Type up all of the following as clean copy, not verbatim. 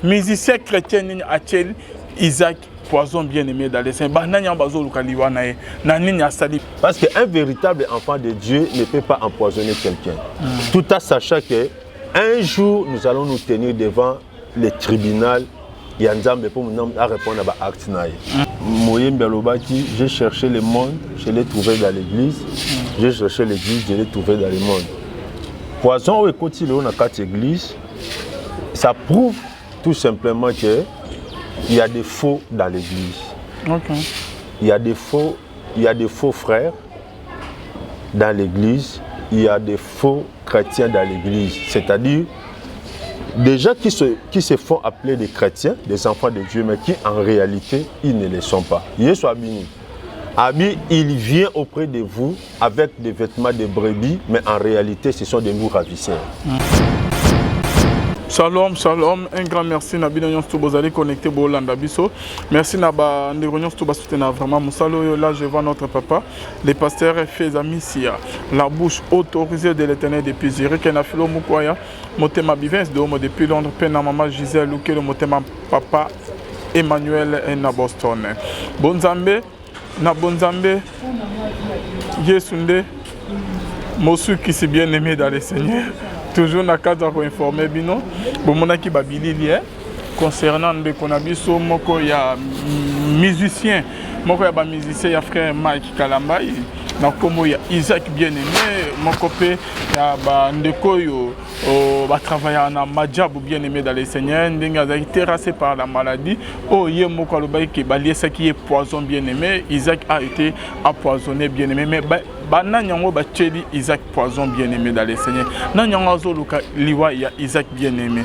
musicien chrétien Achel Isaac Poison bien-aimé dans les saints. Parce qu'un véritable enfant de Dieu ne peut pas empoisonner quelqu'un. Tout en sachant qu'un jour, nous allons nous tenir devant le tribunal. Yanzambe pour répondre à l'acte. Moyen Belobaki, j'ai cherché le monde, je l'ai trouvé dans l'église. J'ai cherché l'église, je l'ai trouvé dans le monde. Poison et côté dans quatre églises, ça prouve tout simplement que il y a des faux dans l'église. Okay. Il y a des faux frères dans l'église. Il y a des faux chrétiens dans l'église. C'est-à-dire des gens qui se font appeler des chrétiens, des enfants de Dieu, mais qui en réalité, ils ne le sont pas. Yesu Abini. Abi, il vient auprès de vous avec des vêtements de brebis, mais en réalité, ce sont des loups ravisseurs. Shalom, shalom, un grand merci Nabi Nyon Stubozali connecté Bolanda Biso. Merci Naba Nyon Stubasutena vraiment Moussalo. Là je vois notre papa, le pasteur Fezami Sia, la bouche autorisée de l'Éternel depuis Zurich, et Nafilo Mukwaya, Motema Bivens de Homo depuis Londres, Pena Maman Gisèle Luke, le Motema Papa Emmanuel et na Boston. Bonzambe, na Bonzambe, Yesunde, Mosu qui s'est bien aimé dans le Seigneur. Toujours na cadre pour informer bino bomona ki babili lié concernant de konabiso moko ya musicien moko ya ba musicien ya frère Mike Kalambai na komo ya Isaac bien-aimé moko pe ya ba ndeko yo ba travailler na Madjabou bien-aimé dans le Seigneur ndinga za terrassé par la maladie oh ye moko alobai ki balié ça qui est poison bien-aimé Isaac a été empoisonné bien-aimé mais Bananyango Bacheli Isaac Poison bien-aimé dans les Seigneurs. Nanyango Zoluka Liwa ya Isaac bien-aimé.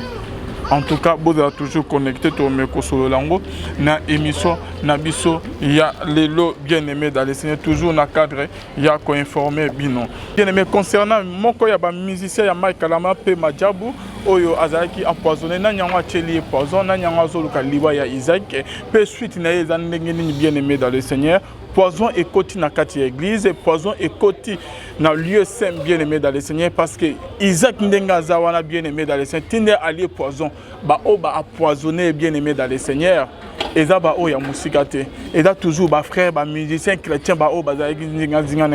En tout cas, vous êtes toujours connecté au Meko Sololango. Na émission, na biso, il y a les lots bien-aimés dans les Seigneurs. Toujours na cadre, il y a quoi informer binon. Bien-aimé, concernant mon koyaba musicien, ya Mike Kalama, Pe Madjabou, Oyo Azaki empoisonné, Nanyango Cheli Poison, Nanyango Zoluka Liwa ya Isaac. Pe suite, na Ezanengeni bien-aimé dans les Seigneurs. Poison et côté dans la église, poison et côté dans le lieu saint bien-aimé dans le Seigneur, parce que Isaac Ndengazawana bien-aimé dans le Seigneur, Tinde allié poison, ba empoisonné bien-aimé dans le Seigneur, et ça ba ya musikate, et ça toujours ba frère, ba musicien chrétien, ba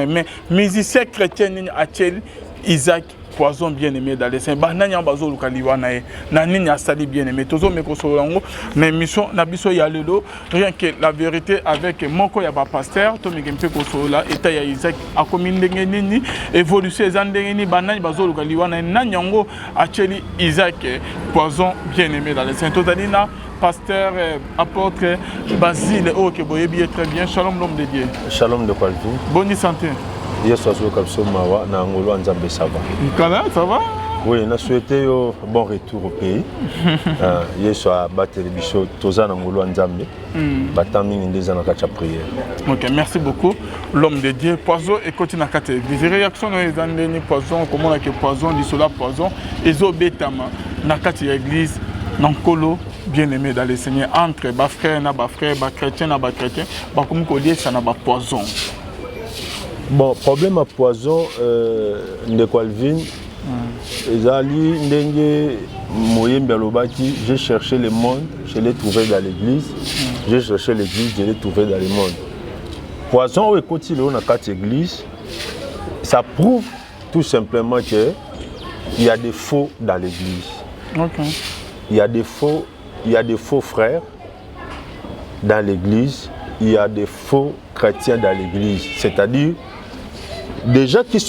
mais musicien chrétien Achel Isaac Poison bien-aimé dans les saints. Bananya bazo lukaliwana e. Nani a sali bien-aimé. Tozo meko solango. Na émission na biso ya lelo. Rien que la vérité avec moko ya ba pasteur. To megempe ko sola. Eta ya Isaac akomindenge nini. Évolution ezandenge ni bananya bazo lukaliwana e. Nanyango acheli Isaac Poison bien-aimé dans les saints. Totalina pasteur apôtre Basile Okeboyebi très bien. Shalom l'homme de Dieu. Shalom de qualité. Bonne santé. Yes, Mawa, na Angolo Nzambe ça va. Nicolas, ça va? Oui, on a souhaité un bon retour au pays. Yes, à battre les bichots, Toza Angolo Nzambe. Batami des ans à prière. Ok, merci beaucoup. L'homme de Dieu, poison et continue à quatre. Des réactions dans les années poison, comment on a que poison, du sola poison, et zo betama, na quatre église, nankolo. Bien-aimé dans le Seigneur, entre bas frère, bas chrétien, bas chrétien, bas comme collier, ça n'a pas poison. Bon, problème à poison, de Qualvin, Ezali, Ndenge, Moyen Belobaki, j'ai cherché le monde, je l'ai trouvé dans l'église. J'ai cherché l'église, je l'ai trouvé dans le monde. Poison, et quand il est dans quatre églises, ça prouve tout simplement qu'il y a des faux dans l'église. Okay. Il y a des faux frères dans l'église, il y a des faux chrétiens dans l'église. C'est-à-dire des gens qui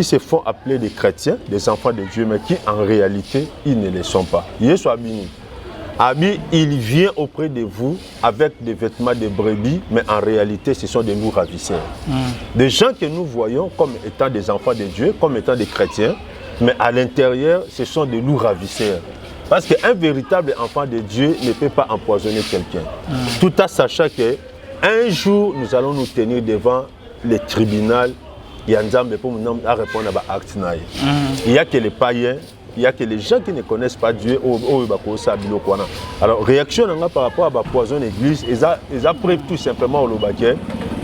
se font appeler des chrétiens, des enfants de Dieu, mais qui en réalité, ils ne le sont pas. Yesu Abini. Abi, il vient auprès de vous avec des vêtements de brebis, mais en réalité, ce sont des loups ravisseurs. Des gens que nous voyons comme étant des enfants de Dieu, comme étant des chrétiens, mais à l'intérieur, ce sont des loups ravisseurs. Parce qu'un véritable enfant de Dieu ne peut pas empoisonner quelqu'un. Tout en sachant qu'un jour, nous allons nous tenir devant le tribunal. Il y a répondre à l'acte. Il n'y a que les païens, il n'y a que les gens qui ne connaissent pas Dieu. Alors, réaction par rapport à la poison de l'église, ils apprennent tout simplement au Lobaké,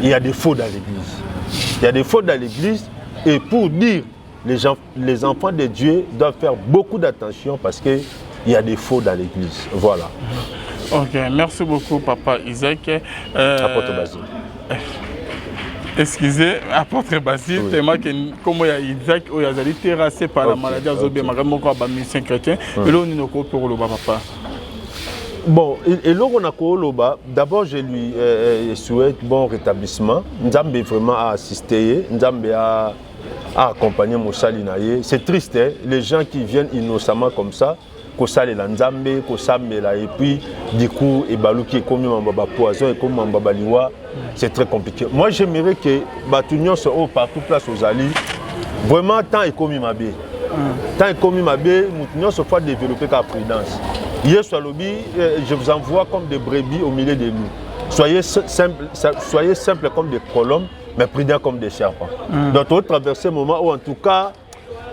il y a des faux dans l'église. Il y a des faux dans l'église, et pour dire les enfants de Dieu doivent faire beaucoup d'attention parce que il y a des faux dans l'église. Voilà. Ok, merci beaucoup, Papa Isaac. Apôtre Basile. Excusez, apôtre Basile, Oui. tellement que comme il y a Isaac, il y a été terrassé par la maladie à Zobé, ma musicien chrétien, et là on est au pour le papa. Bon, et là on a Koloba, d'abord je lui souhaite bon rétablissement. Nzambe vraiment a assisté, Nzambe a accompagné Moussali Naye. C'est triste, hein? Les gens qui viennent innocemment comme ça, Kosale la Nzambe, Kosambe la, et puis du coup, et Balouki est comme un poison, et comme un babaliwa, c'est très compliqué. Moi j'aimerais que Batunion soit partout place aux Ali, vraiment tant et comme ma bé. Tant et comme ma bé, Moutinyon se fait développer la prudence. Hier sur lobby, je vous envoie comme des brebis au milieu de nous. Soyez simples comme des colombes, mais prudents comme des serpents. Donc, on traverse un moment où, en tout cas,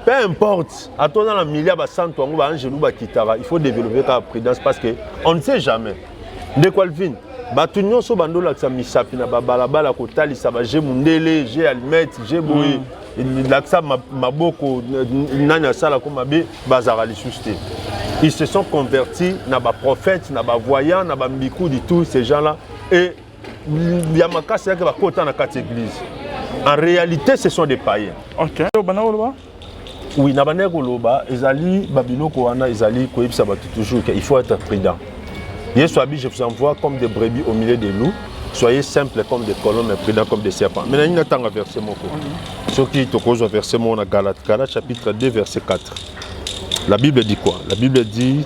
peu importe, à toi dans la milliard, il faut développer la prudence parce qu'on ne sait jamais. De quoi le vin? Batunion so bando la sa misapi na balabala kotali sa ba je mundele, je almet, je boy. Laksa maboko nanya sala ko mabe bazara lisuste. Ils se sont convertis na ba prophètes, na ba voyants, na ba mbiku du tout ces gens-là et yamaka c'est que ba kota na quatre églises. En réalité, ce sont des païens. OK. Oui, na bana koloba ezali babinoko wana ezali ko yebisa batu toujours qu'il faut être prudent. Yesuabi, je vous envoie comme des brebis au milieu de nous. Soyez simples comme des colons, mais prudents comme des serpents. Maintenant, il y a un verset. Ce qui est au verset dans Galates, chapitre 2, verset 4. La Bible dit quoi? La Bible dit,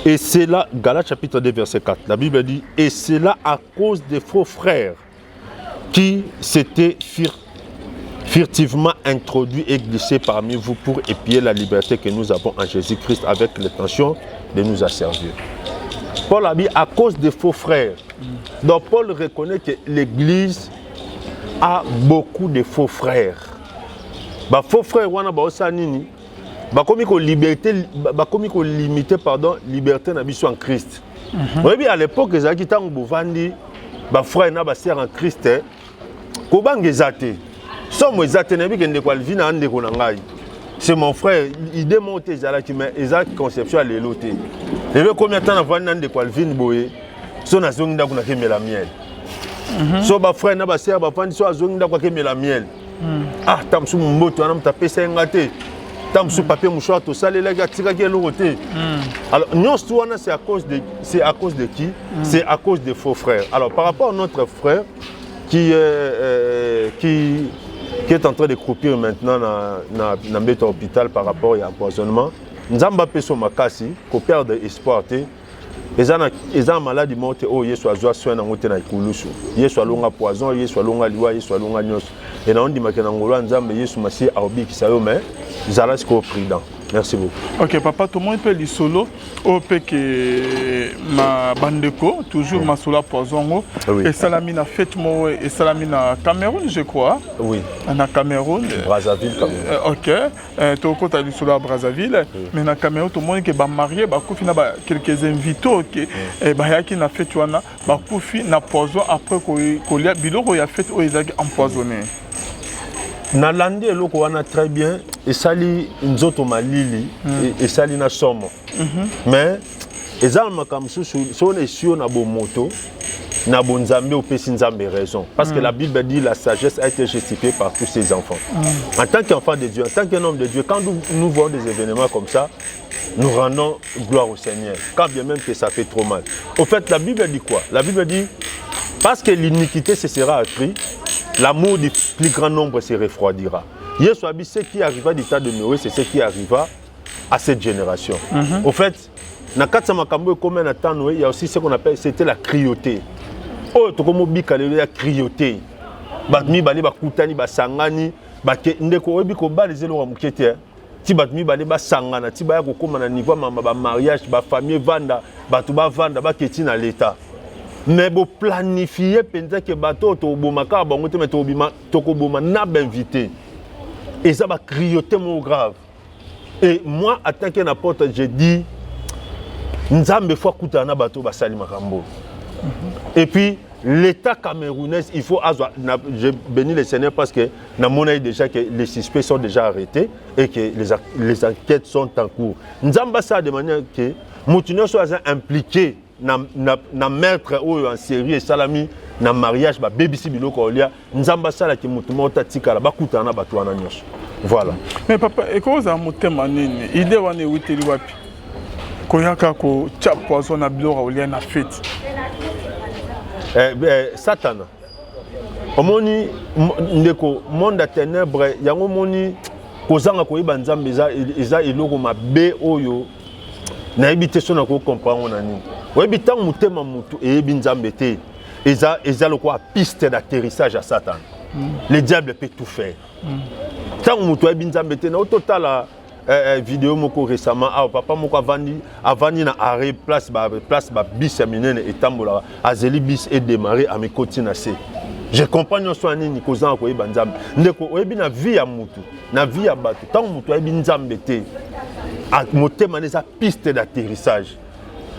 et c'est là, Galates chapitre 2, verset 4. La Bible dit, et c'est là à cause des faux frères qui s'étaient furtivement introduits et glissés parmi vous pour épier la liberté que nous avons en Jésus-Christ avec l'intention de nous asservir. Paul a dit à cause des faux frères. Donc Paul reconnaît que l'Église a beaucoup de faux frères. Les faux frères, liberté en Christ. À l'époque, les frères et en Christ, c'est mon frère, il démonte les conception à l'éloté. Et combien de temps avant de Calvin Boye, son azong da kuna la miel. So ba frère na ba sœur ba fandi so azong da kwa la miel. Ah tamsu mboto na mtape sengate. Tamsu papier mouchoir to salela ga tika ke lokote. Alors nous c'est à cause de qui? C'est à cause des faux frères. Alors par rapport à notre frère qui est en train de croupir maintenant dans l'hôpital par rapport à l'empoisonnement. Nzamba peso makasi ko perdre espoir te ezana maladie morte o yeso azwa soin na ngote na ikulusu yeso alonga poison yeso alonga liwa yeso alonga nyos et na ondi makena ngolo nzambe yeso masi aobi kisayo mais zala siko prudent. Merci beaucoup. Ok, papa, tout le monde peut lire solo. Au que ma bandeko, toujours ma solo poison. Et Salamina fête moi et Salamina Cameroun, je crois. Oui. En Cameroun. Brazzaville, Cameroun. Ok. Tout le monde a lu solo à Brazzaville. Mais en Cameroun, tout le monde qui est marié, quelques invités qui qui na fête wana, na poison après qu'on y a biloko ya fête où ils ont empoisonné. Nalandi eloko wana très bien et sali nzoto malili et sali na somo. Mais ezal makamsu so on est sûr na bo moto na bo nzambe opesi nzambe raison parce que la Bible dit la sagesse a été justifiée par tous ses enfants. En tant qu'enfant de Dieu, en tant qu'un homme de Dieu, quand nous voyons des événements comme ça, nous rendons gloire au Seigneur, quand bien même que ça fait trop mal. Au fait, la Bible dit quoi? La Bible dit parce que l'iniquité se sera accrue, l'amour du plus grand nombre se refroidira. Yesuabi, ce qui arriva du temps de Noé, c'est ce qui arriva à cette génération. Au fait, dans le temps de Noé, il y a aussi ce qu'on appelle, c'était la cruauté. Oh, tu as la cruauté. Batmi bali bakutani basangani bake ndeko obi ko balize lo mukete ti batmi bali basangana ti ba ko koma na niveau ba mariage ba famille vanda batu ba vanda ba keti na l'état. Mais vous planifiez peut-être que bateau to bomaka bango te meto bima to ko boma na invité. Et ça va crioter mon grave. Et moi en tant qu'un apôtre je dis nzambe faut kutana bateau ba sali makambo. Et puis l'État camerounais, il faut... Je bénis le Seigneur parce que nous avons déjà que les suspects sont déjà arrêtés et que les enquêtes sont en cours. Nous avons ça de manière que nous sommes impliqués dans le meurtre en série et salami, dans le mariage, dans le BBC Biloko, nous avons ça que nous avons tika la bakutana batwana nyos. Voilà. Mais papa, et comment ça motema nini? Idée wane witeli wapi? Koyaka ko tcha poison na biloko olia na fête. Satan. Omoni ndeko monde à ténèbres, yango moni kozanga koyiba nzambe eza eloko mabe oyo na ebité so na ko comprendre nani. Oyebi tant mutema mutu eyebi nzambe te. Eza lokwa piste d'atterrissage à Satan. Le diable peut tout faire. Tant mutu eyebi nzambe te na au total vidéo moko récemment papa moko avandi na arrêt place bis ya minene etambola azeli bis et démarrer à mekoti na se. Je comprends non so nini kozanga ko yeba nzambe ndeko oyebi na vie ya mutu na vie ya bato tant mutu eyebi nzambe te motema neza piste d'atterrissage.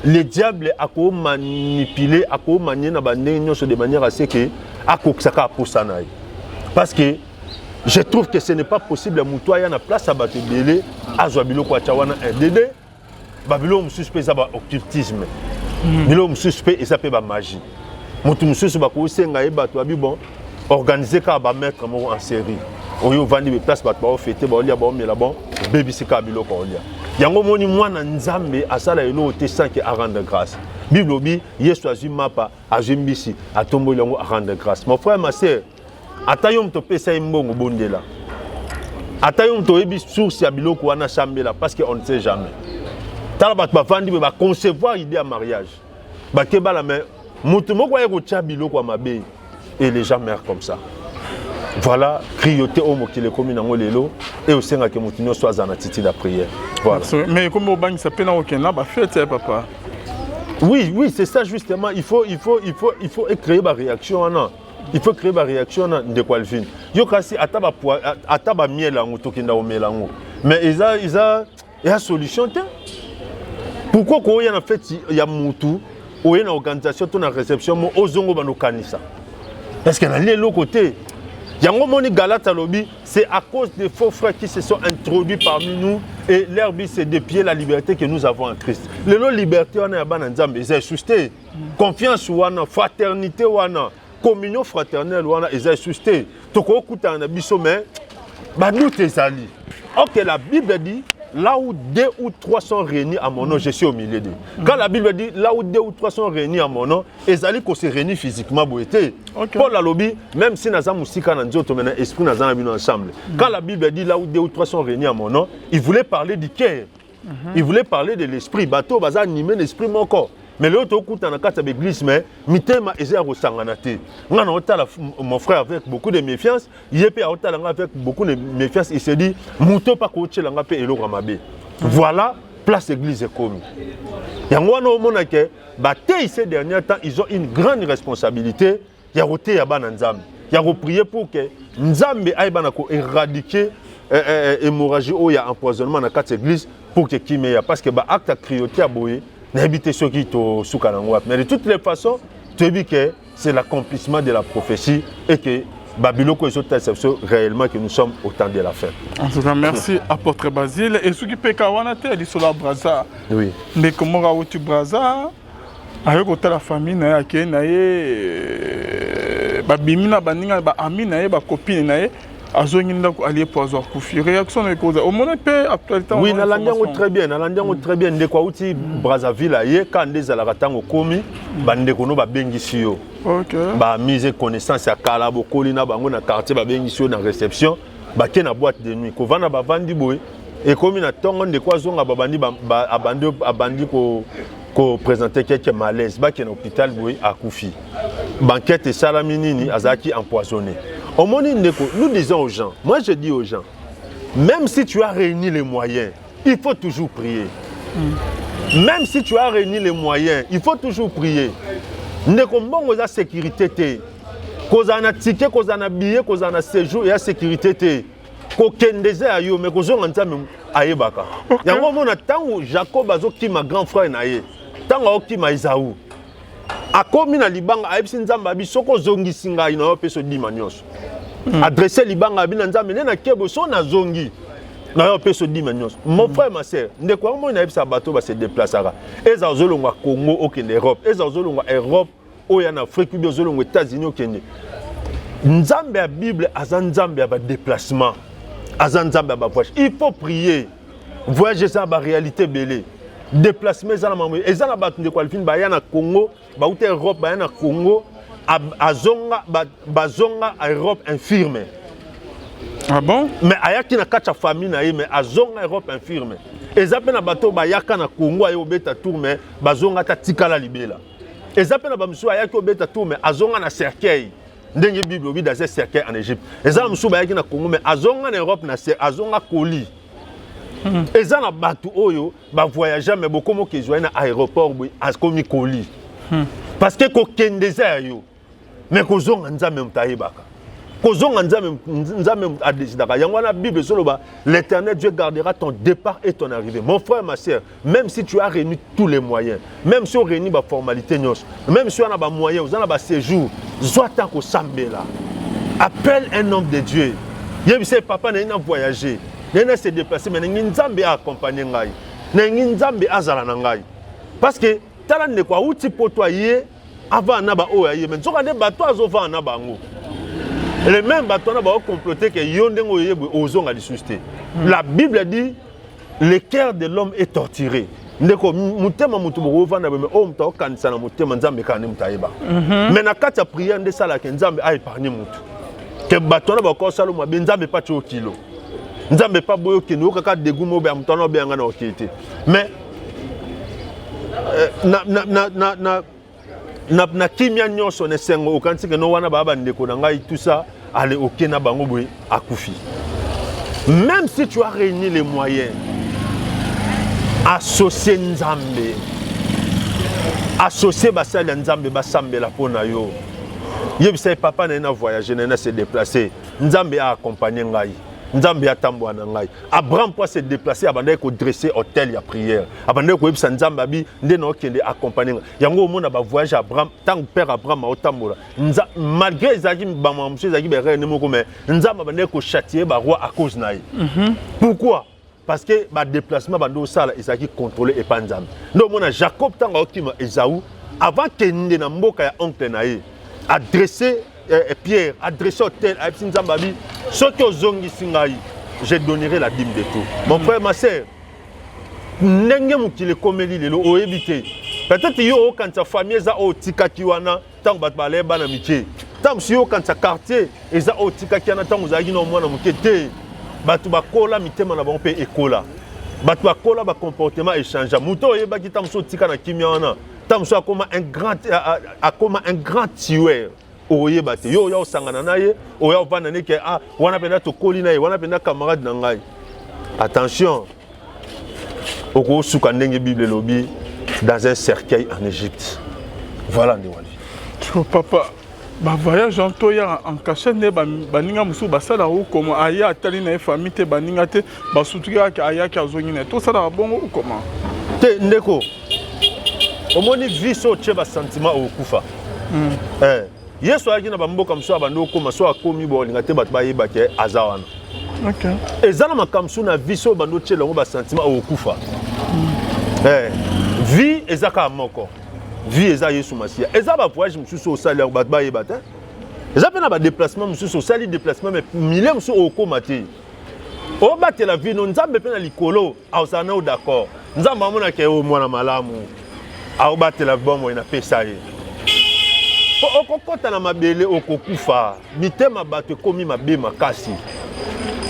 Le diable a manipulé a manier na bandenge nyonso de manière à ce que akokisaka aposana parce que je trouve que ce n'est pas possible à na place à battre belé à Zouabilo Kwachawana un dédé Babylone suspect ça occultisme Babylone suspect et ça peut ba magie mutu mususu ba ko senga e bato abi bon organiser ka ba mettre mo en série oyo vandi be place bato ba fêter ba olia ba mela bon baby sika biloko olia yango moni mwana nzambe asala elo te sans que a rendre grâce Bible obi Yesu azui mapa azumbisi atombo yango a rendre grâce mon frère ma sœur atayom to pesa imbongo bondela atayom to ebi source ya biloko wana chambela parce que on ne sait jamais tala bat ba vandi ba concevoir idée à mariage ba keba la mais mutu moko ya ko tia biloko mabe et les gens meurent comme ça voilà crioter au mokile komi nango lelo et au senga ke mutu nyonso azana titi da prière voilà mais comme au bank ça peut na okena ba fête papa oui c'est ça justement il faut créer ba réaction là. Il faut créer une réaction de Qualvin. Yo kasi ataba miel en tokinda o melango. Mais il y a solution te. Pourquoi ko y a en fait il y a mutu ou une organisation ton réception mo ozongo bano kanisa. Parce que dans les côté yango moni Galata lobby c'est à cause des faux frères qui se sont introduits parmi nous et leur but c'est de piller la liberté que nous avons en Christ. Les liberté on a ban nzambe c'est susté. Confiance wana fraternité wana communion fraternelle wana eza susté toko kuta na biso mais ba nous tesali. OK la Bible dit là où 2 ou 3 sont réunis à mon nom je suis au milieu d'eux. Quand la Bible dit là où 2 ou 3 sont réunis à mon nom ezali ko se réunir physiquement boité. Paul la lobby même si naza musika na nzoto mena esprit naza na bino ensemble. Quand la Bible dit là où 2 ou 3 sont réunis à mon nom, il voulait parler du cœur. Il voulait parler de l'esprit bateau baza animer l'esprit mon corps. Mais l'autre coup dans la carte de l'église mais mitema eza rosanganate ngana otala mon frère avec beaucoup de méfiance il est pas otala avec beaucoup de méfiance il se dit muto pa ko tchelanga pe eloko mabe voilà place église comme yango wana omona ke baté ces derniers temps ils ont une grande responsabilité ya roté ya bana nzambe ya prier pour que nzambe aibana ko éradiquer hémorragie ou ya empoisonnement dans carte église pour que kimeya parce que ba acte crioté à boyer n'habiter ceux qui te soukanangwa. Mais de toutes les façons, tu dis que c'est l'accomplissement de la prophétie et que Babyloko est réellement que nous sommes au temps de la fin. En tout cas, merci apôtre Basile. Et ce qui peut kawanate dit sur la Braza. Oui. Mais comment raoutu Braza avec la famille na yake na ye babimina baninga ba amina ye ba copine na ye azonginda ko allié poison kufi réaction na cause au monde peut actualité. Oui, na landiango très bien de quoi outi Brazzaville aye quand des ala ratango komi bande kono ba bengisi yo. OK. Ba mise connaissance ya kala bokoli na bango na quartier ba bengisi yo na réception ba ke na boîte de nuit ko vana ba vandi boy et komi na tongo de quoi zonga babandi abandi ko présenter quelques malaises ba ke na hôpital boy à Koufi. Banquette et salaminini azaki empoisonné. Au monde, nous disons aux gens, moi je dis aux gens, même si tu as réuni les moyens, il faut toujours prier. Même si tu as réuni les moyens, il faut toujours prier. Nous avons la sécurité, nous avons ticket, nous avons billet, nous avons séjour et la sécurité. Nous avons mais nous avons aïbaka. Yango mona tango Jacob azo ki ma grand frère naye. Tango ki ma Isaou. akomi na libanga ayebisi nzambe abi soko zongisi ngai na yo pe so dima nyonso adresser libanga abi na nzambe na kebo so na zongi na yo pe so dima nyonso mon frère ma sœur ndeko yango na yebisa bato ba se déplacera eza ozolongwa Congo okende Europe eza ozolongwa Europe oya na Afrique bi ozolongwa États-Unis okende nzambe ya Bible aza nzambe ya ba déplacement aza nzambe ya ba voyage il faut prier voyager ça ba réalité belé déplacement ça na mamu eza na bato ndeko alfine ba ya na Congo ba uta Europe ba ya na Congo azonga bazonga Europe infirme. Ah bon? Mais ayaki na kacha famille na ye mais azonga Europe infirme. Ezape na bato ba yaka na Congo ayo beta tour mais bazonga ta tikala libela. Ezape na bamsu ayaki obeta tour mais azonga na cercueil. Ndenge Bible obi dans cercueil en Égypte. Ezana msu ba yaki na Congo mais azonga na Europe na azonga colis. Ezana bato oyo ba voyager mais beaucoup mo kezwa na aéroport boy akomi colis. Parce que ko kendeza yo mais kozonga nzambe mtayebaka. Kozonga nzambe adesidaka. Yango na Bible soloba l'Éternel Dieu gardera ton départ et ton arrivée. Mon frère, ma sœur, même si tu as réuni tous les moyens, même si on réunit ba formalité nyos, même si on a ba moyens, on a ba séjour, soit tant ko sambela. Appelle un homme de Dieu. Yebise papa na voyager, na se déplacer mais nzambe a accompagner ngai. Na nzambe azala na ngai. Parce que tala ne kwa uti potoyer avant na ba o aye mais zoka de bato azova na bango. Les mêmes bateaux ont comploté que Yondengo Yebo ozonga di susté. La Bible dit le cœur de l'homme est torturé. Ndeko mutema mutubo vanda be o mta okanisa na mutema nzambe kana mutayeba. Mais na kati ya prière nde sala ke nzambe a épargner mutu. Que bateau na ba ko sala mo nzambe pa cho kilo. Nzambe pa boyo kino kaka degumo be amtano be ngana okete. Mais na kimia nyonso ne sengo okanti ke no wana baba ndeko na ngai tout ça aller okena bango boy akufi. Même si tu as réuni les moyens, associer nzambe, associer basali nzambe basambela pona yo. Yebisa papa na voyager na se déplacer, nzambe a accompagner ngai. Nzambe atambwa na ngai. Abraham pour se déplacer abandé ko dresser hôtel ya prière. Abandé ko yebisa nzambe abi nde na okende accompagner. Yango mona ba voyage Abraham tant père Abraham otambola. Malgré ezaki ba monsieur ezaki be reine moko mais nzambe abandé ko châtier ba roi à cause na ye. Pourquoi? Parce que ba déplacement bando sala ezaki contrôler et pas nzambe. Donc mona Jacob tanga okima Esaü avant kende na mboka ya oncle na ye adresser Pierre adressé au tel à Nzambabi, ce que zongi singaï, je donnerai la dîme de tout. Mon frère, ma sœur, n'engé moukile koméli le o éviter. Peut-être yo quand ta famille za o tika kiwana tant bat balé bana miché. Tant si yo quand ta quartier eza o tika kiwana tant uzagi no mwana mukete. Batu bakola mitema na bon pe ekola. Batu bakola ba comportement échange. Muto yeba ki tam so tika na kimia tam so akoma un grand tueur. Oye bate yo yo sangana naye oya vana ne ke wana penda to koli naye wana penda camarade na ngai. Attention oko suka ndenge Bible lobi dans un cercueil en Égypte. Voilà ndewali. Tu papa ba voyage en toya en cachette ne baninga musu basala ou comment aya tali na famille te baninga te basutuka ka aya ka zongi na to sala bongo ou comment te ndeko omoni viso tcheba sentiment okufa. Yesu aki na bamboka mso abando koma so akomi bo linga te bat bayeba ke azawana. OK. Ezana makamsu na viso bando tchela ngo ba sentiment okufa. Vie ezaka moko. Vie eza Yesu Masia. Eza ba voyage msusu osali bat bayeba te. Eza pena ba déplacement msusu osali déplacement mais mille mso okoma te. O batela la vie no nzambe pena likolo ausana o d'accord. Nzambe amona ke o mwana malamu. A batela bomo ina pesa ye. Okokota na mabele okokufa mitema bato komi mabe makasi.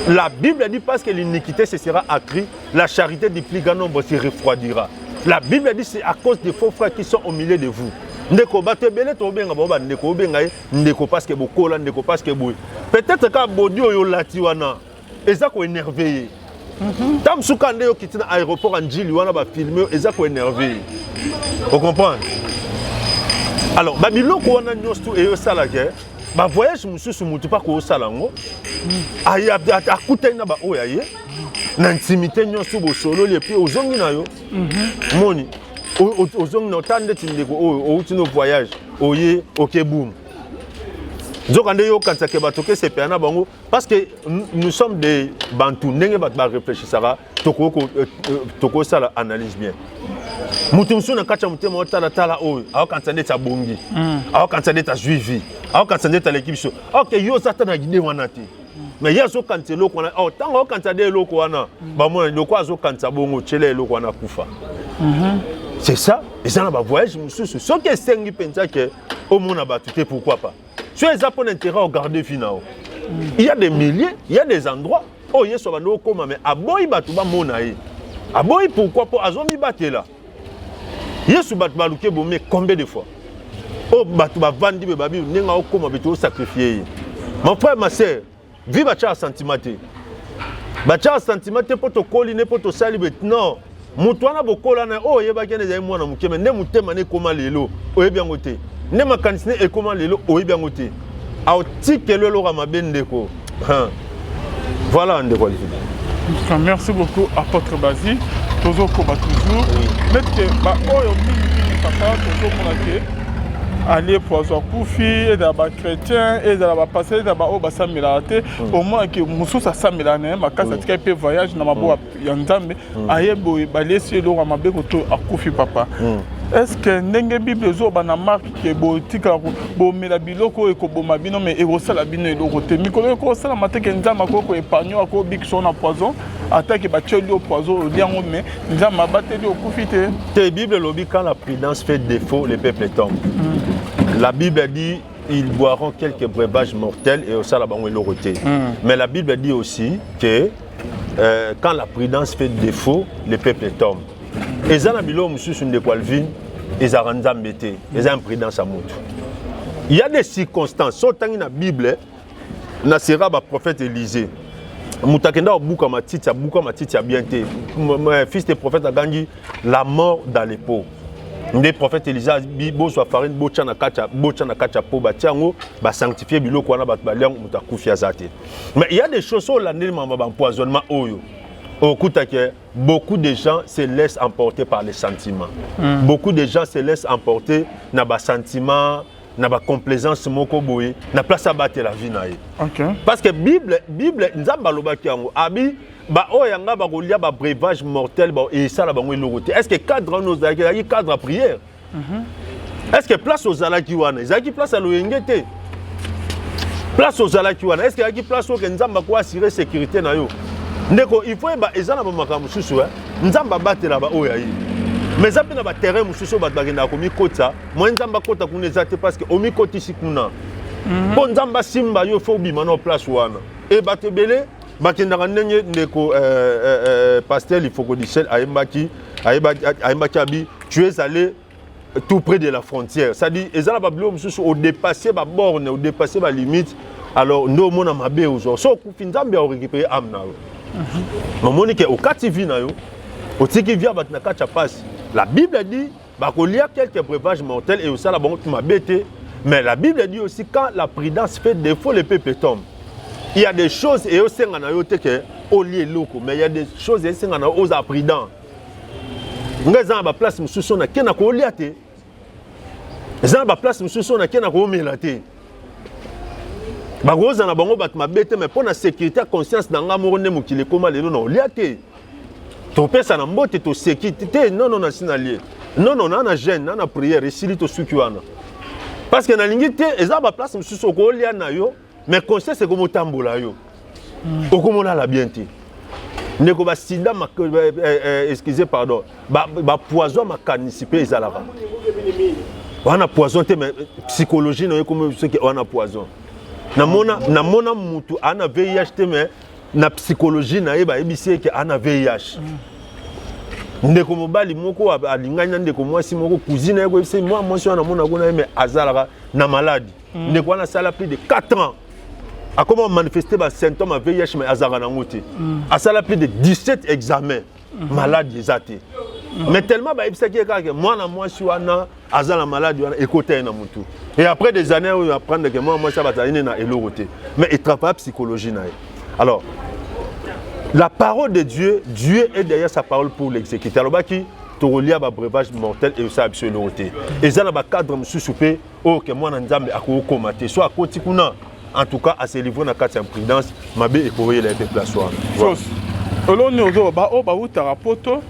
La Bible dit parce que l'iniquité se sera accrue, la charité du plus grand nombre se refroidira. La Bible dit c'est à cause des faux frères qui sont au milieu de vous. Ndeko bato belé to benga boba ndeko benga ndeko parce que bokola ndeko parce que boy. Peut-être ka bodi oyo lati wana eza ko énervé. Tam sukande yo kitina aéroport anjili wana ba filmer eza ko énervé. Vous comprenez? Alors, babiloko wana nyosto et osala ke ba voyage mususu mutu pa ko osala ngo aya akuta na ba oya ye na intimité nyosto bo solo le puis ozongi na yo moni aux hommes n'entendent au voyage, ok boum. Parce que nous sommes des Bantous, nous réfléchir, toko ça analyse bien. Mutumsu na kacha mutema tala tala oyo, aho kansande ta bongi, aho kansande ta juivi, aho kansande ta l'équipe so. OK, yo ça ta na guidé wana te. Mais ya so kanse loko wana, oh tango kansade loko wana, ba mona loko azo kansa bongo chele loko wana kufa. C'est ça, et ça na ba voyage mususu. Ce que sengi pensa que au monde a battu, pourquoi pas? Sur les Japonais intérêt au garder finao. Il y a des milliers, il y a des endroits oh yeso ba no koma mais aboyi batu ba mona ye. Aboyi pourquoi pas azomi baté là. Yesu batu ba luke bomé combien de fois? Oh batu ba vandi be babi nenga okoma beto sacrifier. Mon frère ma sœur, vive à cha sentiment te. Ba cha sentiment te poto koli ne poto sali bet non. Mutu wana bokola na oh yeba kene za mwana mukeme ne mutema ne koma lelo oyebi yango te. Ne makanisi ne ekoma lelo oyebi yango te. A otikelo lo ramabende ko. Voilà un dévoilé. Merci beaucoup, apôtre Bazi. Toujours comme toujours. Mais que bah oh papa toujours pour la aller pour son koufi et d'abord chrétien et d'abord passer d'abord au bassin milate au moins que musu ça samilane ma casa tika pe voyage na mabo ya nzambe ayebo balesi lo ramabe ko to akufi papa. Est-ce que ndenge Bible zo bana marque ke botika bo mela biloko e ko boma bino mais e ko sala bino e loko te mikolo ko sala mateke nzamba ko épargne ko big son na poison attaque ba tcheli au poison liango mais nzamba bateli au kufite. La Bible lobi quand la prudence fait défaut les peuples tombent. La Bible dit ils boiront quelques breuvages mortels et au sala bango loroté. Mais la Bible dit aussi que quand la prudence fait défaut les peuples tombent. Et ça, ils ont imprudence à moto. Il y a des circonstances. Sautant dans la Bible, na sera le prophète Élisée. Moutakenda bouka matiti a bien été. Fils du prophète a gagné la mort dans les pots. Le prophète Élisée bo soit farine bocha na kacha po batiango ba sanctifier biloko wana ba baliango mutakufia zate. Mais il y a des choses où l'année empoisonnement oyo. Beaucoup de gens se laissent emporter par les sentiments. Beaucoup de gens se laissent emporter par les sentiments, par la complaisance, na place à battre la vie. Parce que Bible, breuvage mortel et ça est-ce que cadre nos cadre à prière? Est-ce que place aux alakiwana? Est-ce place à l'ONGT? Place aux alakiwana? Est-ce qu'il y a place au Nzamba pour assurer sécurité na yo? Ndeko il faut ba ezana ba makambo susu nzamba batela ba oya yi mais ça pe na ba terrain mususu ba bagenda ko mikota moi nzamba kota kuna ezate parce que o mikoti sikuna bon nzamba simba yo faut bima na place wana e batebele bakenda ndenge ndeko pasteur il faut que dicel ayembaki abi tu es allé tout près de la frontière ça dit ezana ba bilo mususu au dépasser ba borne au dépasser ba limite alors no mona mabe ozo so ku finzambe au récupérer amna. Monique au kativi na yo, au tiki via batna kacha passe. La Bible dit bah qu'il y a quelques breuvages mortels et au ça la bon tu m'as bêté. Mais la Bible dit aussi quand la prudence fait défaut les peuples tombent. Il y a des choses et au sengana yo te que au lieu loko mais il y a des choses et sengana aux prudents. Ngeza ba place mususu na kena ko liate. Ngeza ba place mususu na kena ko melate. Bagoza na bango bat mabete mais pour la sécurité conscience dans ngamour ne mukile koma lelo na oliate to pesa na mbote to sécurité non na sinalier non na gêne na prière esili to suki wana parce que na lingité eza ba place mususu ko olia na yo mais conscience c'est comme tambola yo okomona la bien te ndeko ba sida excusez pardon ba poison makanisipe ezalaka wana poison te mais psychologie na yo comme ce qui wana poison. Namona mutu ana VIH mais na psychologie na eba ebisi ke ana VIH. Ndeko mobali moko alinganya ndeko mwasi moko cousine yako ebisi moi so na mona gona mais azalaka na maladie. Ndeko ana sala plus de 4 ans. A comment manifester ba symptômes à VIH mais azalaka na ngote. A sala plus de 17 examens maladie zate. Mais tellement bah ebisi ke moi na mwasi wana azala maladie wana ekote na mutu. Et après des années, on va apprendre que moi, ça va être na eloroté. Mais il travaille psychologie. Alors, la parole de Dieu, Dieu est derrière sa parole pour l'exécuter. Alors, tolia ba breuvage mortel et ça absolument et ça na ba cadre monsieur soupé oh que moi nzambe akoko maté soit akoti kuna en tout cas à se livrer na carte imprudence mabe et pour les place soir oloni ozo ba o ba utara poto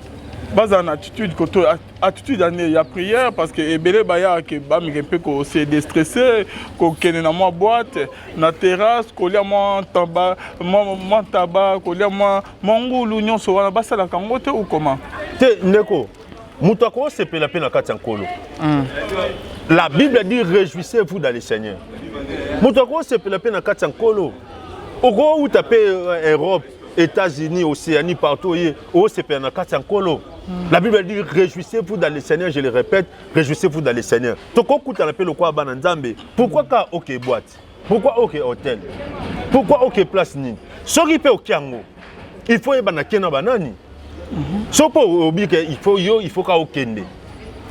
baza na attitude koto attitude année ya prière parce que ebele ba ya ke ba mi pe ko se déstresser ko kene na moi boîte na terrasse ko lia moi taba moi taba ko lia moi mongulu nyonso wana basala kango te ou comment te ndeko muto ko se pela pe na kati nkolo la Bible dit réjouissez-vous dans le Seigneur muto ko se pela pe na kati nkolo oko ou taper Europe États-Unis, Océanie, partout, c'est la Bible dit réjouissez-vous dans le Seigneur, je le répète, réjouissez-vous dans le Seigneur. Pourquoi ka ok boîte? Pourquoi ok hôtel? Pourquoi ok place ni? Sori pe ok yango. Il faut yeba na kena banani. Sopo obi ke il faut ka okende.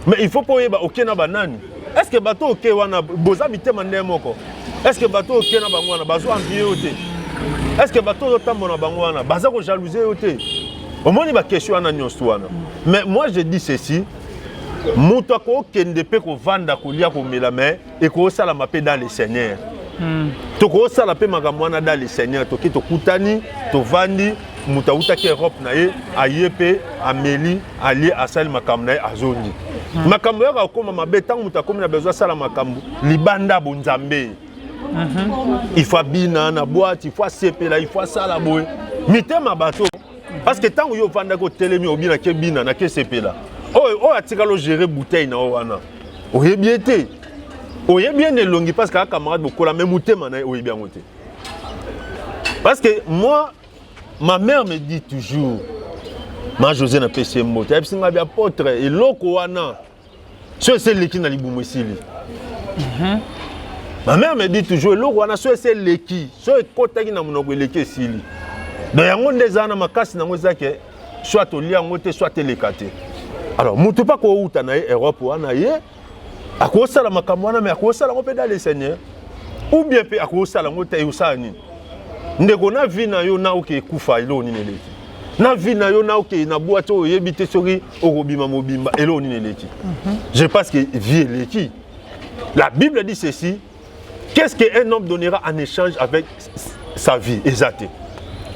Mais il faut pas yeba ok na banani. Est-ce que bateau ok wana boza mitema ndemoko? Est-ce que bateau ok na bangwana bazo envier ote? Est-ce que bateau otambo na bangwana baza ko jalouser ote? Au moins il va question na nyoswana. Mais moi je dis ceci, muto ko kende pe ko vanda ko lia ko melame et ko sala mape dans le Seigneur. To ko sala pe makamwana dans le Seigneur to ki to kutani to vandi muta uta ki Europe na ye ayepe ameli ali asali makamna ye azoni. Makambo ya ko mama betang muta ko na besoin sala makambo libanda bonzambe. Il faut bina na boîte, il faut sepela, il faut ça la boue. Mitema bateau. Parce que tant que yo vanda ko telemi obina ke bina na ke sepela. Oh atika lo gérer bouteille na wana. Oye bien té. Oye bien elongi parce que camarade bokola même mutema na oye bien moté. Parce que moi ma mère me dit toujours ma José na PC moté. Elle singa bi apôtre et loko wana. C'est le qui na libumu esili. Ma mère me dit toujours, l'eau wana c'est le qui, c'est côté qui n'a mon le qui sili. Donc yango ndezana makasi na ngoza ke soit to lia ngote soit le kate. Alors mutu pa ko uta na Europe wana ye akosala makambo wana mais akosala ngope dans le Seigneur. Ou bien pe akosala ngote usani. Ndeko na vie na yo na oke kufa ilo ni neleki. Na vie na yo na oke na boîte o yebite sori okobima mobimba elo ni neleki. Je pense que vie leki. La Bible dit ceci. Qu'est-ce qu'un homme donnera en échange avec sa vie? Exact.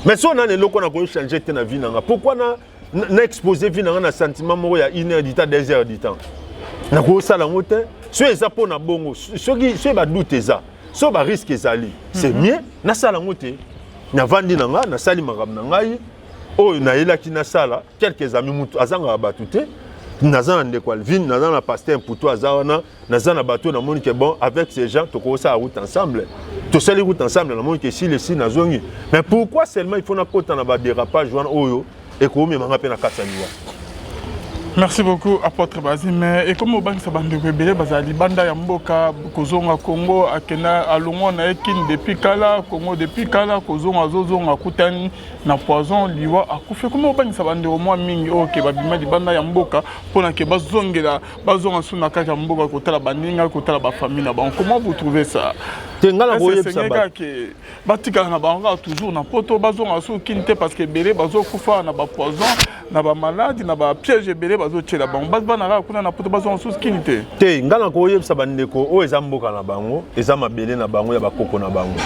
Mais si on a des gens qui ont changé ta vie, pourquoi on a exposé vie dans un sentiment il y a 1 heure du temps, 2 heures du temps? On a ça la montée. Si on a pas bongo, si on a doute ça, si on a risque ça, c'est mieux. Na ça la montée. Na vandi nanga, na sali magam nangai. Oh, na ela ki na sala. Quelques amis mutu azanga abatute. Nazana ndekwal vin, nazana pasteur pour toi azana, nazana bateau na moni que bon avec ces gens to commencer à route ensemble. To sali route ensemble na moni que si les si nazongi. Mais pourquoi seulement il faut na kota na ba dérapage wana oyo et ko mi manga pe na katania. Merci beaucoup, apôtre Bazim. Et comme au banque Sabande Rebele, Bazali Banda Yamboka, Kozonga Congo, Akena, Alongo, Naekin, depuis Kala, Congo, depuis Kala, Kozonga, Zozonga, Koutani, na poison, Liwa, Akoufe. Comme au banque Sabande, au moins, Mingi, ok, Babima, Banda Yamboka, pour que Bazongela, Bazonga, Sunaka, Yamboka, Kotala Baninga, Kotala Bafamine. Comment vous trouvez ça? Batika na banga toujours na poto bazonga sou kinte parce que belé bazo kufa na ba poison na ba maladie na ba piège belé bazo tchela bango bazba na kuna na poto bazonga sou kinte te ngala ko yebisa bandeko o ezamboka na bango ezama belé na bango ya bakoko na bango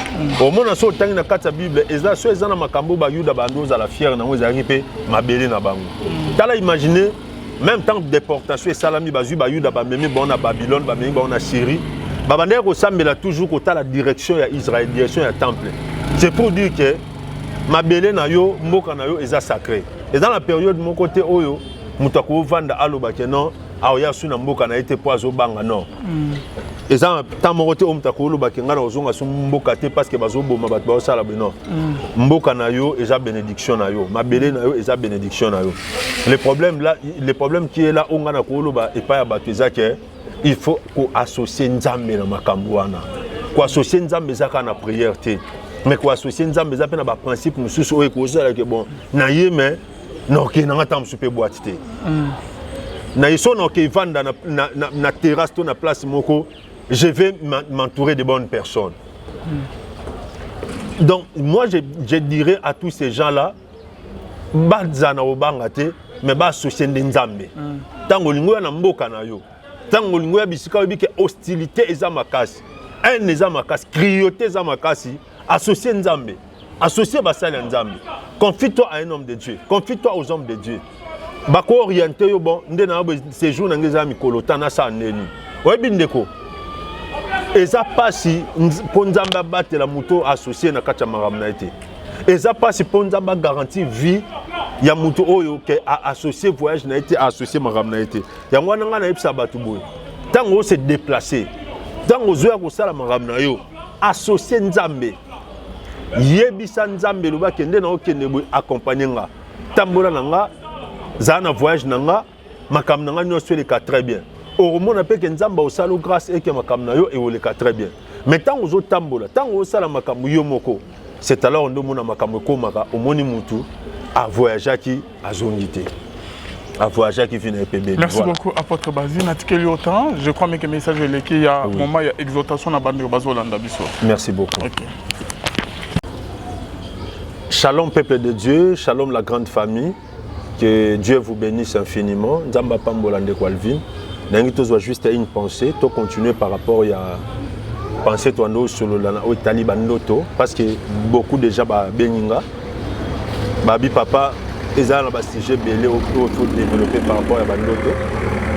o mona so tangi na kata Bible eza so ezana makambo ba yuda bandoza la fière na ngoza ripe mabelé na bango tala imaginer même temps de déportation et salami bazu ba yuda ba memi bon na Babylone ba memi bon na Syrie Babandé ressemble toujours à la direction d'Israël, direction du temple. C'est pour dire que ma belé na yo, mboka na yo est sacré. Et dans la période mon côté oyo, mutako vanda aloba ke non, aoya suna mboka na été poiso banga non. Et dans tant mon côté mutako aloba ke ngana ozonga su mboka te parce que bazo boma bat ba sala be non. Mboka na yo est bénédiction na yo. Ma belé na yo est bénédiction na yo. Le problème qui est là on ngana ko aloba et pas ya bateza ke il faut qu'on associe Nzambe na makambo wana. Qu'on associe Nzambe zaka na prière te. Mais qu'on associe Nzambe zaka na ba principe mususu oyo ko sala ke bon. Na yeme non ke na ngata msupe boîte te. Na iso no ke vanda na terrasse to na place moko, je vais m'entourer de bonnes personnes. Donc moi je dirais à tous ces gens là, bazana obanga te mais ba associé nzambe tango lingo na mboka na yo tango lingo ya bisika obi ke hostilité eza makasi un eza makasi cruauté eza makasi associé nzambe associé basali nzambe confie-toi à un homme de Dieu confie-toi aux hommes de Dieu bako orienté yo bon nde na séjour na ngeza mikolo tana sa neni oyebi ndeko eza pasi po nzambe abatela moto associé na kati ya makambo na ye te eza pasi po nzambe garantie vie ya moto oyo ke associé voyage na ye te associé makambo na ye te yango wana nga nayebisa bato boye ntango ose déplacer ntango ozoya kosala makambo na yo associé nzambe yebisa nzambe loba kende na okende boye accompagner nga tambola na nga zala na voyage na nga makambo na nga nyonso eleka très bien oromona pe ke nzambe osala grâce eke makambo na yo eoleka très bien mais ntango ozotambola ntango osala makambo yo moko c'est alors ndomona makambo ekomaka omoni mutu avoyageaki azongi te avoyageaki vina epembeni. Merci beaucoup apôtre Bazi natikeli autant je crois que message eleki il y a moment il y a exhortation na bandi bazolanda biso. Merci beaucoup. Okay. Shalom peuple de Dieu, shalom la grande famille, que Dieu vous bénisse infiniment. Nzamba pambola ndeko Alvin. Nangi tozwa juste une pensée, to continuer par rapport à penser toi no sur le Italie bandoto parce que beaucoup déjà ba beninga babi papa ezala ba sujet belé au faut développer par rapport à bandoto.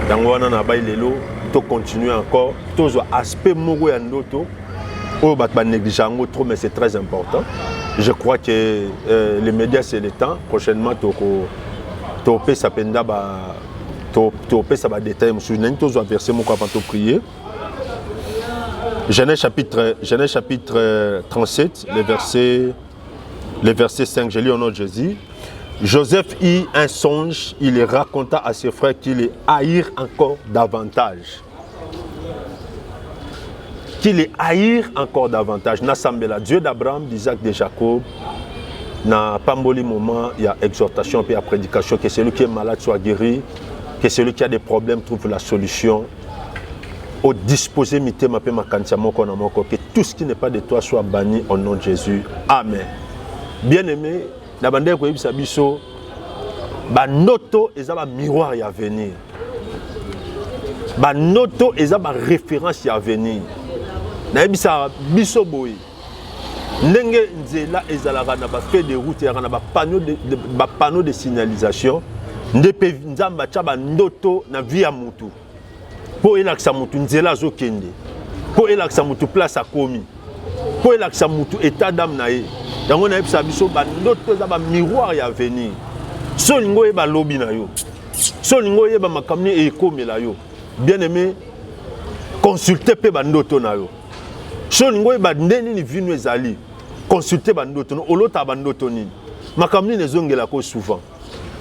Yango wana na ba lelo to continuer encore tozwa aspect moko ya ndoto o ba négligeango trop mais c'est très important. Je crois que les médias c'est le temps prochainement to pe sapenda ba to ça va détailler monsieur nani to verset moko avant de prier. Genèse chapitre 37 le verset 5 je lis au nom de Jésus. Joseph eut un songe, il raconta à ses frères qu'il les haïrent encore davantage. Qu'il les haïrent encore davantage. Nasambela Dieu d'Abraham, d'Isaac, de Jacob. Na pamboli moment, il y a exhortation et prédication que celui qui est malade soit guéri, que celui qui a des problèmes trouve la solution. Au disposer mité ma que tout ce qui n'est pas de toi soit banni au nom de Jésus. Amen. Bien-aimé, na bande ko yebisa biso ba noto ezaba miroir ya venir. Ba noto ezaba référence ya venir. Na yebisa biso boy. Ndenge nzela ezalaka na ba feu de route ya na ba panneau de signalisation. Ndepe nzamba cha ba noto na vie ya mutu. Po elakisa mutu nzela zo kende. Po elakisa mutu place akomi. Po elakisa mutu état d'âme na ye. Yango na yebisa biso ba ndoto za ba miroir ya venir. So lingo yeba lobi na yo. So lingo yeba makamni e komela yo. Bien aimé, consultez pe ba ndoto na yo. So lingo yeba ndeni ni vinu ezali. Consultez ba ndoto no olota ba ndoto nini. Makamni nezongela ko souvent.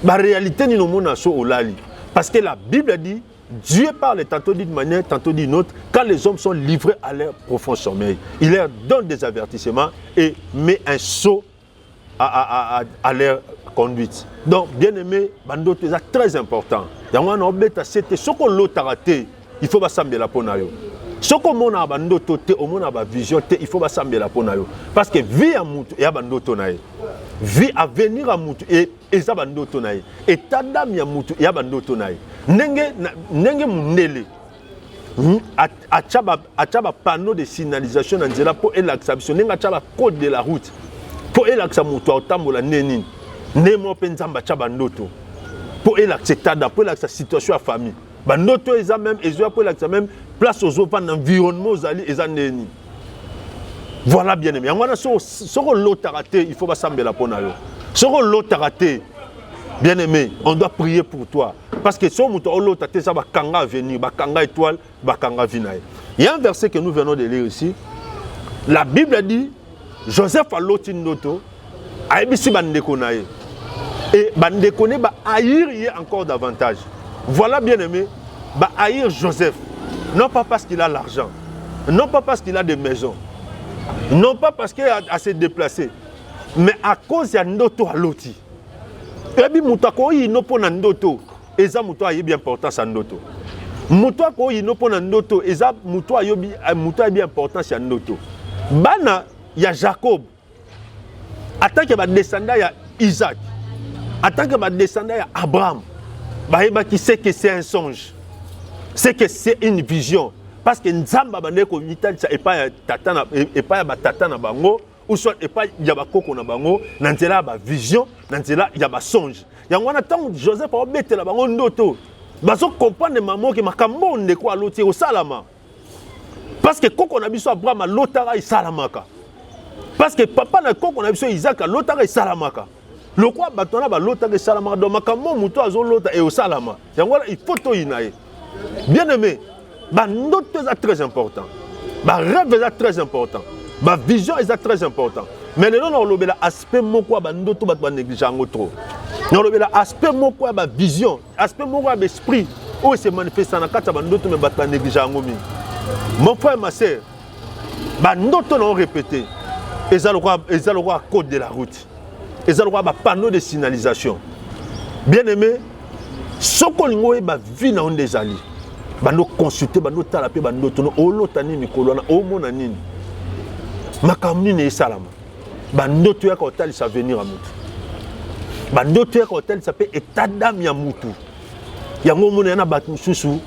Ba réalité ni no mona so olali parce que la Bible dit Dieu parle tantôt d'une manière, tantôt d'une autre. Quand les hommes sont livrés à leur profond sommeil, il leur donne des avertissements et met un sceau à leur conduite. Donc, bien aimé, bandoto c'est très important. Dans un obéta c'était ce qu'on l'a raté, il faut s'embêter la ponayo. Ce qu'on a bandoto te, au monde a vision te, il faut s'embêter la ponayo. Parce que vie à mutu et à bandoto nae, vie à venir à mutu et à bandoto nae, et tadam ya mutu et à bandoto nae. Nenge mundele achaba panneau de signalisation na nzela po elaxabison nenga achaba code de la route po elaxa mutu otambola neni nemo pe nzamba achaba ndoto po elaxa tada po elaxa situation ya famille bandoto eza même ezo po elaxa même place aux pan environnement ozali eza neni. Voilà bien aimé yango na soko lotaraté il faut basambela pona yo soko lotaraté. Bien aimé, on doit prier pour toi. Parce que si on a tes bakanga venir, bakanga étoile, bakanga vinaï. Il y a un verset que nous venons de lire ici. La Bible dit Joseph a l'autre noto, a ebisi bandekonaye. Et bandekone ba haïr encore davantage. Voilà bien aimé, ba haïr Joseph. Non pas parce qu'il a l'argent, non pas parce qu'il a des maisons, non pas parce qu'il a se déplacer, mais à cause de noto à l'autre. Ebi mutako yi no pona ndoto eza muto ayebi importance ya ndoto. Mutako yi no pona ndoto eza muto ayebi importance ya ndoto. Bana ya Jacob attaque ba descendant ya Isaac. Attaque ba descendant ya Abraham. Baheba qui sait que c'est un songe. C'est que c'est une vision. Parce que Nzamba bande ko mitali ça et pas tatana et pas ba tatana bango ou soit et pas ya ba koko na bango nanzela ba vision nanzela ya ba songe. Yango na tant Joseph a betela bango ndoto. Bazo comprendre maman que makambo ndeko aloti au salama. Parce que koko na biso Abraham lotara isalamaka. Parce que papa na koko na biso Isaac lotara isalamaka. Le quoi batona ba lotara isalamaka donc makambo muto azo lota et au salama. Yango il faut to inaye. Bien aimé, ba ndoto est très important. Ba rêve est très important. Ba vision est très important. Mais le non on la aspect moko ba ndoto ba négliger en trop. On la aspect moko ba vision, aspect moko ba esprit où se manifeste na kata ba ndoto mais ba négliger en ngomi. Mon frère ma sœur, ba ndoto non répété. Ezalora code de la route. Ezalora ba panneau de signalisation. Bien aimé, sokolingo ba vie na onde ezali. Bando consulter bando tala pe bando tono olotani mikolo na omona nini. Makamni ne salama. Bando to ya ko tali sa venir a mutu. Bando to ya ko tali sa pe état d'âme ya mutu. Yango mona na batu susu.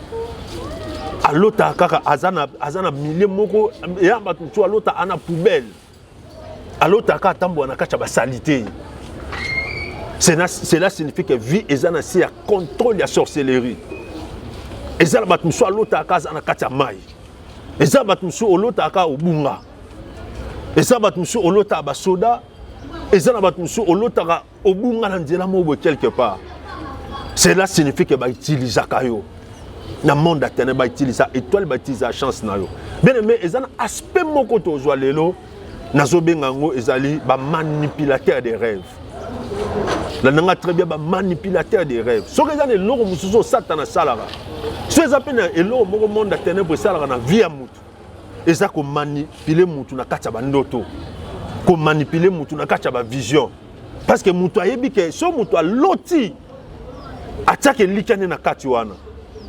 Alota kaka azana millier moko ya batu tu alota ana poubelle. Alota ka tambo na kacha ba salité. Cela signifie que vie ezana si ya contrôle ya sorcellerie. Ezala batmusu alota akaza na kati ya mai. Ezala batmusu olota aka obunga. Ezala batmusu olota basoda. Ezala batmusu olota ka obunga na nzela mo quelque part. Cela signifie que ba utiliser kayo. Na monde atene ba utiliser étoile ba utiliser chance na yo. Bien aimé ezana aspect moko to zo lelo nazo benga ngo ezali ba manipulateur des rêves. La nanga très bien ba manipulateur des rêves. So que ezana loko musuzo satana salara. Si vous appelez le monde de ténèbres, c'est la vie à moutou. Et ça, qu'on manipule moutou na kachaba ndoto. Qu'on manipule moutou na kachaba vision. Parce que moutou a yebi que so moutou a loti. Attaque likane na katiwana.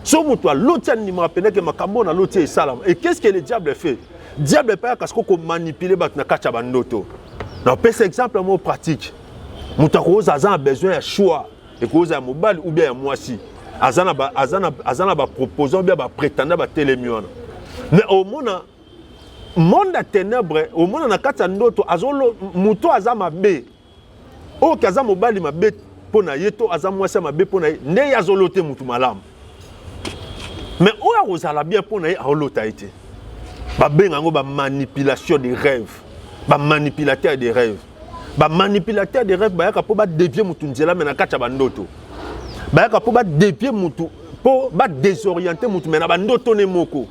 So moutou a loti ni me rappelle que makambo na loti et salam. Et qu'est-ce que le diable fait? Le diable pas parce qu'on manipule bat na kachaba ndoto. Non, par exemple, un mot pratique. Moutou a besoin de choix. Et cause à mobile ou bien à moi si. Azana ba proposant bien ba prétendant ba télémion. Mais au monde à ténèbres, au monde na kata ndoto azolo muto azama be. O kaza mobali mabe pona yeto azamwa sa mabe pona ne yazolote mutu malam. Mais o ya rozala bien pona azolota été. Ba bengango ba manipulation des rêves. Ba manipulateur des rêves. Ba manipulateur des rêves ba ya po ba dévier mutu nzela mais na kata ba ndoto. Bayaka po ba dévier mutu po ba désorienter mutu mena ba ndoto ne moko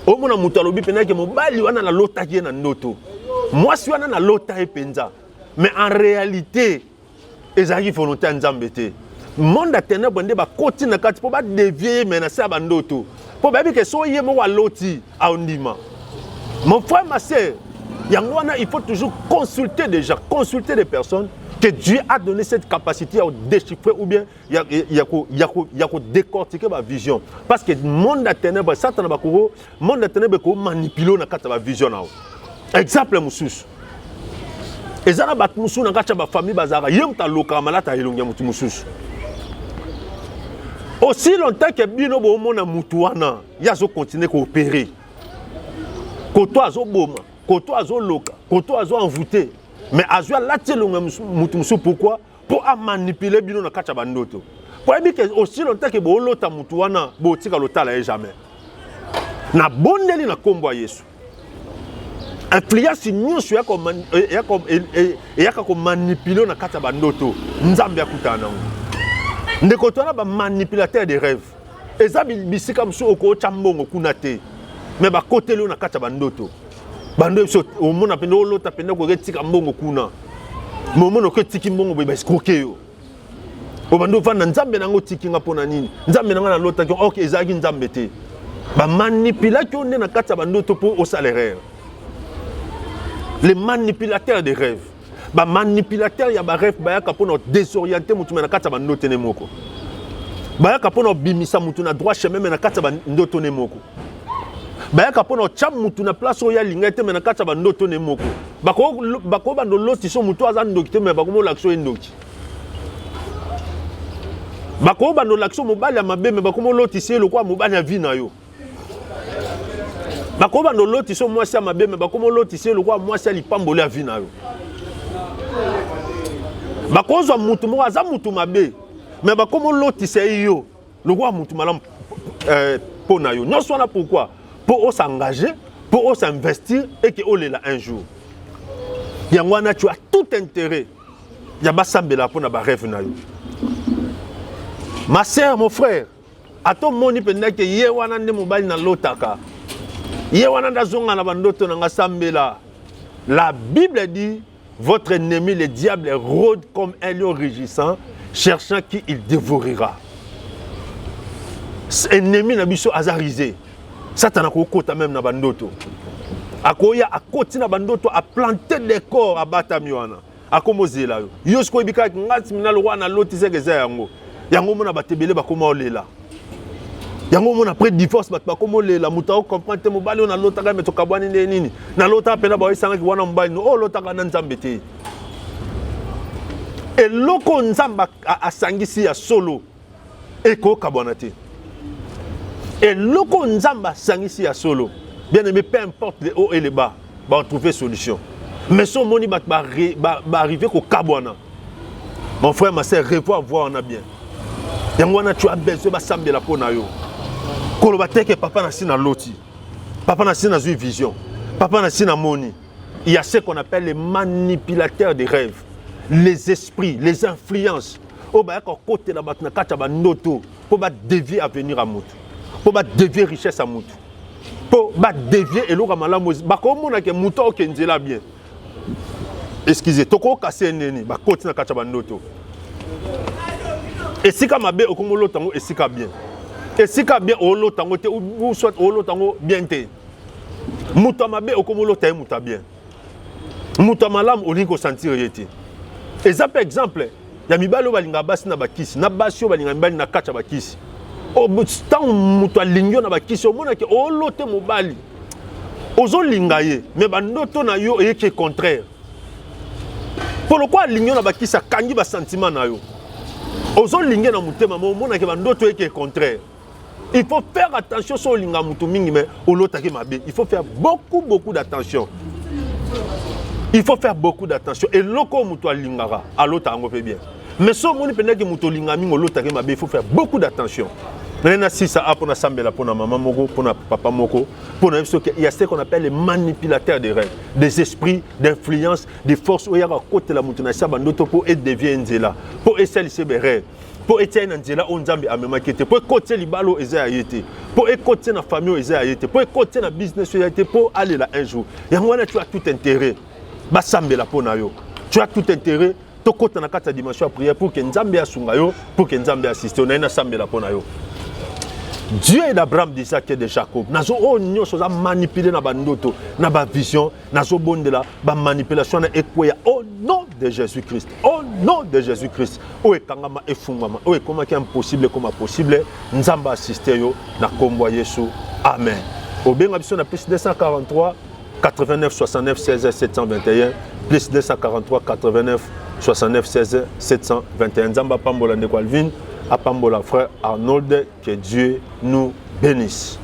o mona mutu alobi pena ke mobali wana na lota ki na ndoto moi si wana na lota e penza mais en réalité ezaki volonté nzambe te monde a ténèbres nde ba koti na kati po ba dévier mena sa ba ndoto po ba bi ke so ye mo wa loti a ondima mon frère ma sœur yango wana il faut toujours consulter des personnes que Dieu a donné cette capacité à déchiffrer ou bien il y a décortiquer ma vision. Parce que le monde de ténèbres, Satan va monde de ténèbres manipuler na vision. Exemple musus. Ezana bat musu na kacha ba famille bazara yem ta loka malata elongia mutu musus. Aussi longtemps que bino bo mona mutu wana yazo continuer à opérer. Koto azo boma, koto azo loka, koto azo envoûter. Mais Azua l'attelonga mutu pourquoi? Pour manipuler bino na kacha bandoto. Pour dire que aussi longtemps que bo lota mutu wana bo tika lotala jamais. Na bondeli na kombo Yesu. Influence nyonso ya ko manipuler na kacha bandoto. Nzambe akutana. Ndeko tona ba manipulateur des rêves. Ezabi bisika mso oko chambongo kunate. Mais ba côté lo na kacha bandoto. Bando so o mona pendo lota pendo ko retika mbongo kuna. Mo mona ko tiki mbongo be escroquer yo. O bando vanda nzambe nango tiki nga pona nini? Nzambe nanga na lota ko OK ezaki nzambe te. Ba manipulation ne na kata bandoto pour au salaire. Les manipulateurs des rêves. Ba manipulateur ya ba rêve ba ya kapona désorienter mutu na kata bandoto ne moko. Ba ya kapona bimisa mutu na droit chemin na kata bandoto ne moko. Bayaka pona cham mutu na place oya lingete mena kata ba ndoto ne moko bako ba ndolo tiso mutu aza ndoki te me bako mo lakso ndoki Bako bando l'action mobile ya mabe mais bako lotissé le quoi mobile ya vie na yo. Bako bando lotissé moi ça mabe mais bako lotissé le quoi moi ça li pambole ya vie na yo. Bako zo mutu mo aza mutu mabe mais bako lotissé yo le quoi mutu malam pour na yo. Non soit pourquoi pour s'engager, pour s'investir et que on est là un jour. Yangwana tu as tout intérêt. Yaba sambela pour na ba rêve na yo. Ma sœur, mon frère, à ton moni pendant que yewana ne mobile na lotaka. Yewana da zonga na bandoto na sambela. La Bible dit votre ennemi le diable rôde comme un lion rugissant, cherchant qui il dévorera. Ennemi na biso azarisé. Satan a kota même na bandoto. Akoya akoti na bandoto a planter des corps à batamiwana. Akomozela yo. Yosko ibika ngati mina lo wana lotise geza yango. Yango mona batebele bakoma olela. Yango mona après divorce bakoma olela muta o comprendre mobali on a lotaka meto kabwani nini. Na lota pena ba isanga ki wana mobali no lotaka na nzambe te. Et loko nzamba asangisi ya solo eko kabwana te. Et loko nzamba sangisi ya solo. Bien aimé, peu importe les hauts et les bas, va trouver solution. Mais son moni va arriver au kabwana. Mon frère, ma soeur, revoir voir on a bien. Yangwana tu as besoin de sambe la peau na yo. Kolobate que papa na sina loti. Papa na sina une vision. Papa na sina moni. Il y a ce qu'on appelle les manipulateurs des rêves, les esprits, les influences. Oh bah quand côté la batna kacha ba noto pour ba dévier avenir à mutu. Pour ba dévier richesse à mutu. Pour ba dévier et l'oka malamu ba ko mona ke muto ke nzela bien. Excusez, toko kasser neni ba côté na kacha ba noto. Et si comme abe okomolo tango et si ka bien. Et si ka bien olo tango te ou soit olo tango bien te. Muto mabe okomolo ta muta bien. Muto malam oli ko sentir yete. Et ça par exemple, ya mibalo balinga basi na bakisi, na basio balinga mibali na kacha bakisi. O tant muto alingyo na bakisi o mona ke olo te mobali. Ozo lingaye, mais bandoto na yo eke contraire. Pour le quoi lingyo na bakisi kangi ba sentiment na yo. Ozo lingé na mutema mo mona ke bandoto eke contraire. Il faut faire attention sur linga mutu mingi mais olotaki mabe. Il faut faire beaucoup d'attention. Il faut faire beaucoup d'attention. Et loko mutu lingara alota ngo fait bien. Mais so moni pendant que mutu linga mingi olotaki mabe, il faut faire beaucoup d'attention. Maintenant si ça a pour na sambela pour na maman moko, pour na papa moko, pour na il y a ce qu'on appelle les manipulateurs des rêves, des esprits, d'influence, des forces où il y a côté la mutu na sabandoto pour être devient nzela, pour essayer les rêves. Pour éteindre Nzela on Nzambe a même inquiété pour côté libalo eza ayete pour côté na famille eza ayete pour côté na business ayete pour aller là un jour yangwana tu as tout intérêt ba sambela pona yo tu as tout intérêt to côté na kata dimension prière pour que Nzambe asunga yo pour que Nzambe assiste na sambela pona yo. Dieu est d'Abraham, d'Isaac et de Jacob. Nazo o nyonso za manipuler na bandoto, na ba vision, nazo bondela ba manipulation na ekweya au nom de Jésus-Christ. Au nom de Jésus-Christ. O ekangama efungama, o ekoma ki impossible comme possible, nzamba assister yo na kombo Yesu. Amen. Au benga biso na plus 243 89 69 16 721 plus 243 89 69 16 721 nzamba pambola ndeko Alvin. À Pambola frère Arnold, que Dieu nous bénisse.